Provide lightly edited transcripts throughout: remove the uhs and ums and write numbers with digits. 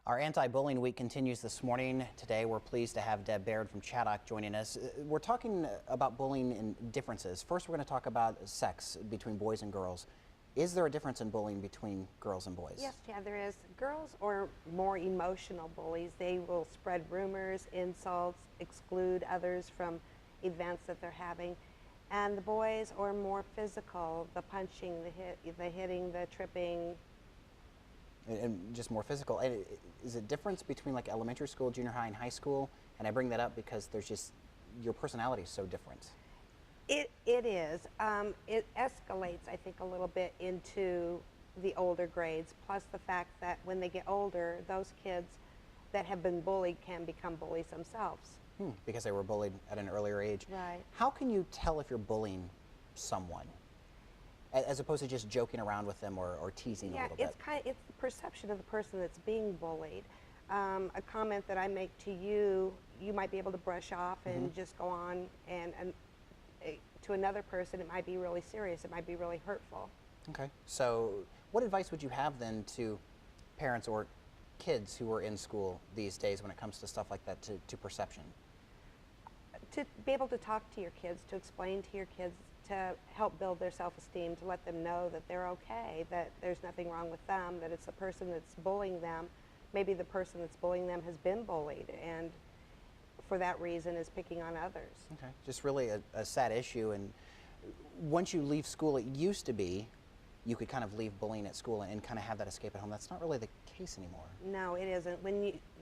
Our anti-bullying week continues this morning. Today we're pleased to have Deb Baird from Chaddock joining us. We're talking about bullying and differences. First we're going to talk about sex between boys and girls. Is there a difference in bullying between girls and boys? Yes, Chad, there is. Girls are more emotional bullies. They will spread rumors, insults, exclude others from events that they're having. And the boys are more physical, the punching, the hitting, the tripping. And just more physical. Is it difference between like elementary school, junior high, and high school? And I bring that up because there's just, your personality is so different. It is. It escalates, I think, a little bit into the older grades, plus the fact that when they get older, those kids that have been bullied can become bullies themselves. Because they were bullied at an earlier age. Right. How can you tell if you're bullying someone, as opposed to just joking around with them or teasing a little bit? It's the perception of the person that's being bullied. A comment that I make to you, you might be able to brush off and just go on, and to another person, it might be really serious. It might be really hurtful. Okay. So what advice would you have then to parents or kids who are in school these days when it comes to stuff like that, to perception? To be able to talk to your kids, to explain to your kids, to help build their self-esteem, to let them know that they're okay, that there's nothing wrong with them, that it's the person that's bullying them. Maybe the person that's bullying them has been bullied and for that reason is picking on others. Okay. Just really a sad issue. And once you leave school, it used to be you could kind of leave bullying at school and kind of have that escape at home. That's not really the case anymore. No, it isn't.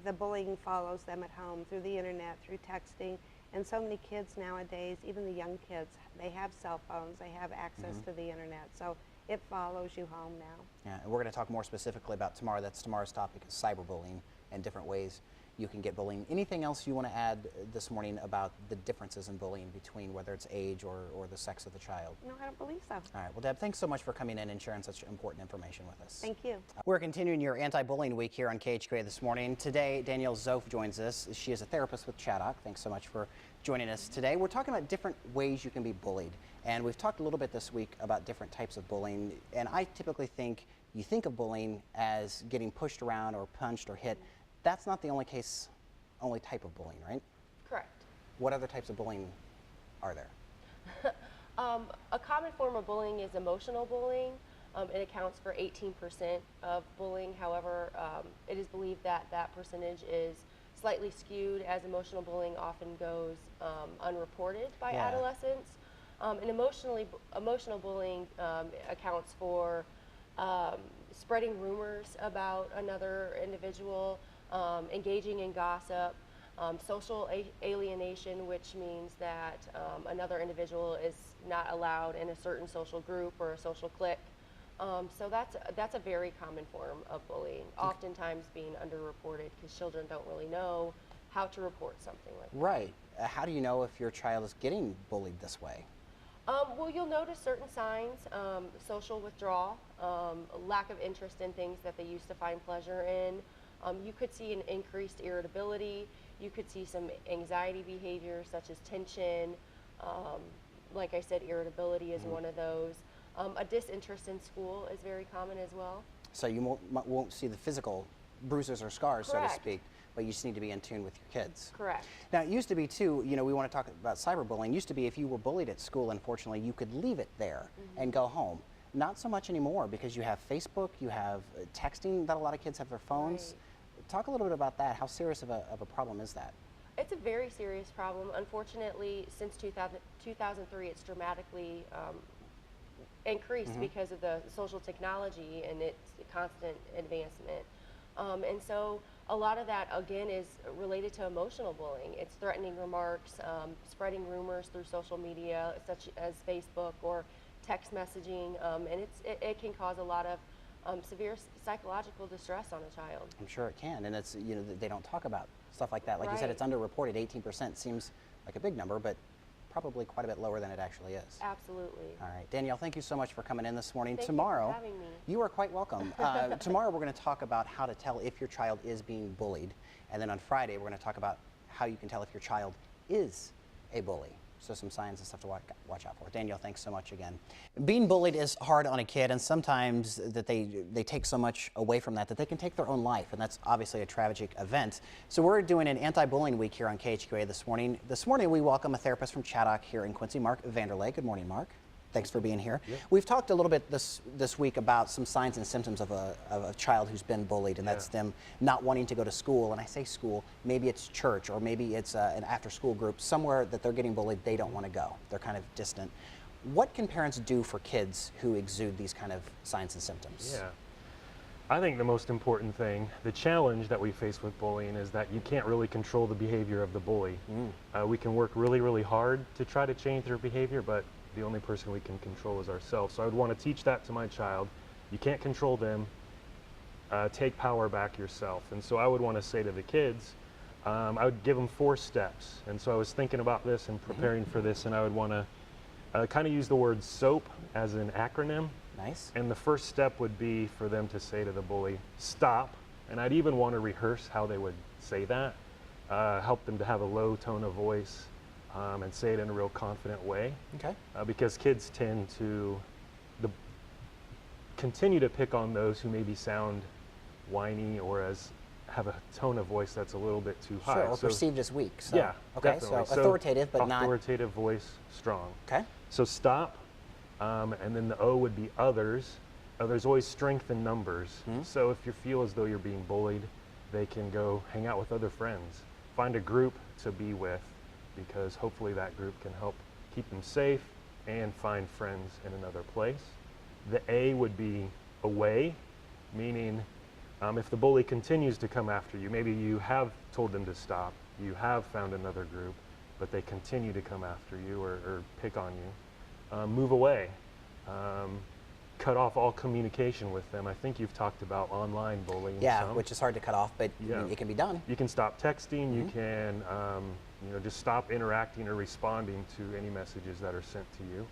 The bullying follows them at home through the internet, through texting, and so many kids nowadays, even the young kids, they have cell phones, they have access to the internet, so it follows you home now. Yeah, and we're going to talk more specifically about tomorrow. That's tomorrow's topic, is cyberbullying and different ways you can get bullying. Anything else you want to add this morning about the differences in bullying between whether it's age or the sex of the child? No, I don't believe so. All right, well, Deb, thanks so much for coming in and sharing such important information with us. Thank you. We're continuing your anti-bullying week here on KHQA This Morning. Today, Danielle Zof joins us. She is a therapist with Chaddock. Thanks so much for joining us today. We're talking about different ways you can be bullied, and we've talked a little bit this week about different types of bullying, and I typically think you think of bullying as getting pushed around or punched or hit. That's not the only type of bullying, right? Correct. What other types of bullying are there? A common form of bullying is emotional bullying. It accounts for 18% of bullying. However, it is believed that that percentage is slightly skewed, as emotional bullying often goes unreported by adolescents. And emotional bullying accounts for spreading rumors about another individual, engaging in gossip, social alienation, which means that another individual is not allowed in a certain social group or a social clique. So that's a very common form of bullying, oftentimes being underreported because children don't really know how to report something like that. Right. How do you know if your child is getting bullied this way? Well, you'll notice certain signs: social withdrawal, lack of interest in things that they used to find pleasure in. You could see an increased irritability. You could see some anxiety behavior such as tension. Like I said, irritability is one of those. A disinterest in school is very common as well. So you won't see the physical bruises or scars, Correct. so to speak, but you just need to be in tune with your kids. Correct. Now, it used to be, too, you know, we want to talk about cyberbullying. It used to be if you were bullied at school, unfortunately, you could leave it there and go home. Not so much anymore because you have Facebook, you have texting that a lot of kids have their phones. Right. Talk a little bit about that. How serious of a problem is that? It's a very serious problem. Unfortunately, since 2003, it's dramatically increased because of the social technology and its constant advancement. And so a lot of that, again, is related to emotional bullying. It's threatening remarks, spreading rumors through social media, such as Facebook or text messaging, and it can cause a lot of severe psychological distress on a child. I'm sure it can, and it's, you know, they don't talk about stuff like that. Like you said, Right. it's underreported. 18% seems like a big number, but probably quite a bit lower than it actually is. Absolutely. All right, Danielle, thank you so much for coming in this morning. Thank Tomorrow, you for having me. You are quite welcome. Tomorrow we're going to talk about how to tell if your child is being bullied, and then on Friday we're going to talk about how you can tell if your child is a bully. So some signs and stuff to watch out for. Danielle, thanks so much again. Being bullied is hard on a kid, and sometimes that they take so much away from that they can take their own life, and that's obviously a tragic event. So we're doing an anti-bullying week here on KHQA this morning. This morning we welcome a therapist from Chaddock here in Quincy, Mark Vanderlei. Good morning, Mark. Thanks for being here. Yeah. We've talked a little bit this week about some signs and symptoms of a child who's been bullied, and that's them not wanting to go to school. And I say school, maybe it's church, or maybe it's an after-school group, somewhere that they're getting bullied, they don't want to go. They're kind of distant. What can parents do for kids who exude these kind of signs and symptoms? Yeah. I think the most important thing, the challenge that we face with bullying, is that you can't really control the behavior of the bully. We can work really, really hard to try to change their behavior, but the only person we can control is ourselves. So I would want to teach that to my child. You can't control them. Take power back yourself. And so I would want to say to the kids, I would give them 4 steps. And so I was thinking about this and preparing for this, and I would want to kind of use the word SOAP as an acronym. Nice. And the first step would be for them to say to the bully, stop. And I'd even want to rehearse how they would say that, help them to have a low tone of voice, and say it in a real confident way. Okay. Because kids tend to continue to pick on those who maybe sound whiny or have a tone of voice that's a little bit too high. Sure, or perceived as weak. So. Yeah, okay, definitely. So authoritative, but not... Authoritative voice, strong. Okay. So stop, and then the O would be others. There's always strength in numbers. So if you feel as though you're being bullied, they can go hang out with other friends. Find a group to be with, because hopefully that group can help keep them safe and find friends in another place. The A would be away, meaning if the bully continues to come after you, maybe you have told them to stop, you have found another group, but they continue to come after you or pick on you, move away. Cut off all communication with them. I think you've talked about online bullying. Yeah, which is hard to cut off, but it can be done. You can stop texting, you can just stop interacting or responding to any messages that are sent to you.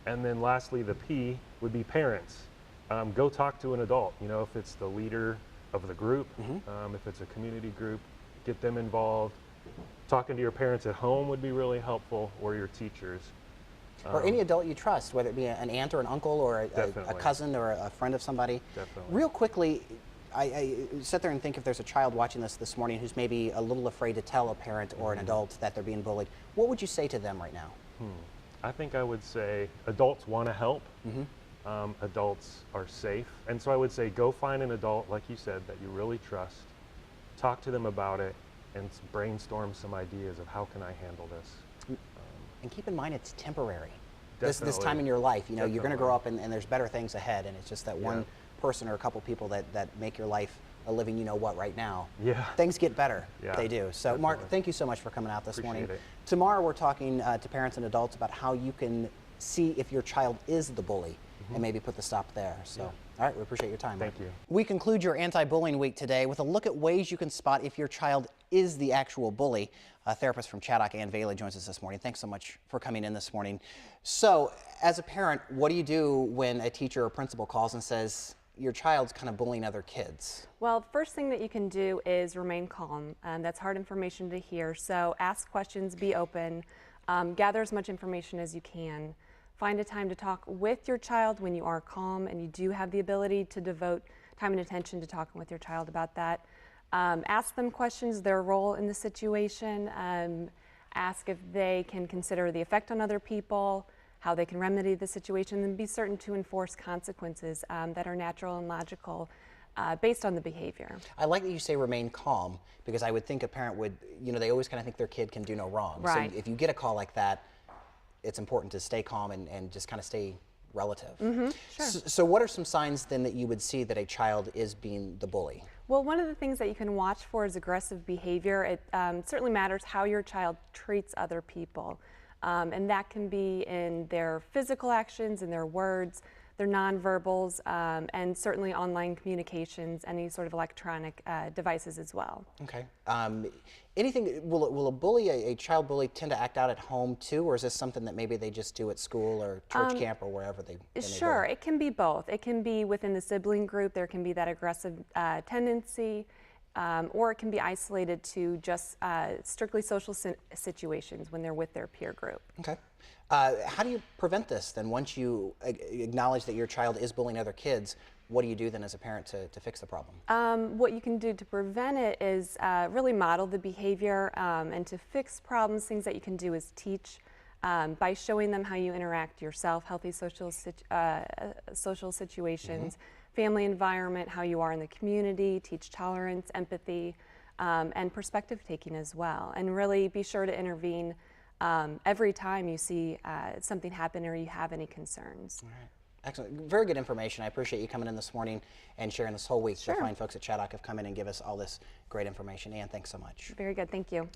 And then lastly, the P would be parents. Go talk to an adult, if it's the leader of the group, if it's a community group, get them involved. Talking to your parents at home would be really helpful, or your teachers. Or any adult you trust, whether it be an aunt or an uncle or a cousin or a friend of somebody. Definitely. Real quickly, I sit there and think if there's a child watching this morning who's maybe a little afraid to tell a parent or an adult that they're being bullied, what would you say to them right now? I think I would say adults want to help. Adults are safe. And so I would say go find an adult, like you said, that you really trust. Talk to them about it and brainstorm some ideas of how can I handle this. And keep in mind it's temporary. This Definitely. time in your life, you're going to grow up and there's better things ahead, and it's just that one person or a couple people that make your life a living you-know-what right now. Yeah. Things get better. Yeah, they do. So, definitely. Mark, thank you so much for coming out this morning. Appreciate it. Tomorrow we're talking to parents and adults about how you can see if your child is the bully and maybe put the stop there. So, all right, we appreciate your time. Thank you. We conclude your anti-bullying week today with a look at ways you can spot if your child is the actual bully. A therapist from Chaddock, Ann Bailey, joins us this morning. Thanks so much for coming in this morning. So, as a parent, what do you do when a teacher or principal calls and says your child's kind of bullying other kids? Well, the first thing that you can do is remain calm. That's hard information to hear, so ask questions, be open, gather as much information as you can. Find a time to talk with your child when you are calm and you do have the ability to devote time and attention to talking with your child about that. Ask them questions, their role in the situation. Ask if they can consider the effect on other people, how they can remedy the situation, and be certain to enforce consequences that are natural and logical based on the behavior. I like that you say remain calm, because I would think a parent would, they always kind of think their kid can do no wrong. Right. So if you get a call like that, it's important to stay calm and just kind of stay relative. Sure. So what are some signs then that you would see that a child is being the bully? Well, one of the things that you can watch for is aggressive behavior. It certainly matters how your child treats other people. And that can be in their physical actions, in their words, their nonverbals, and certainly online communications, any sort of electronic devices as well. Okay. Will a child bully tend to act out at home too, or is this something that maybe they just do at school or church camp or wherever they Sure, it can be both. It can be within the sibling group. There can be that aggressive tendency. or it can be isolated to just strictly social situations when they're with their peer group. Okay. How do you prevent this then? Once you acknowledge that your child is bullying other kids, what do you do then as a parent to fix the problem? What you can do to prevent it is really model the behavior, and to fix problems, things that you can do is teach by showing them how you interact yourself, healthy social situations, family environment, how you are in the community, teach tolerance, empathy, and perspective taking as well. And really be sure to intervene every time you see something happen or you have any concerns. All right. Excellent. Very good information. I appreciate you coming in this morning and sharing this whole week. Sure. The fine folks at Chaddock have come in and give us all this great information. Ann, thanks so much. Very good. Thank you.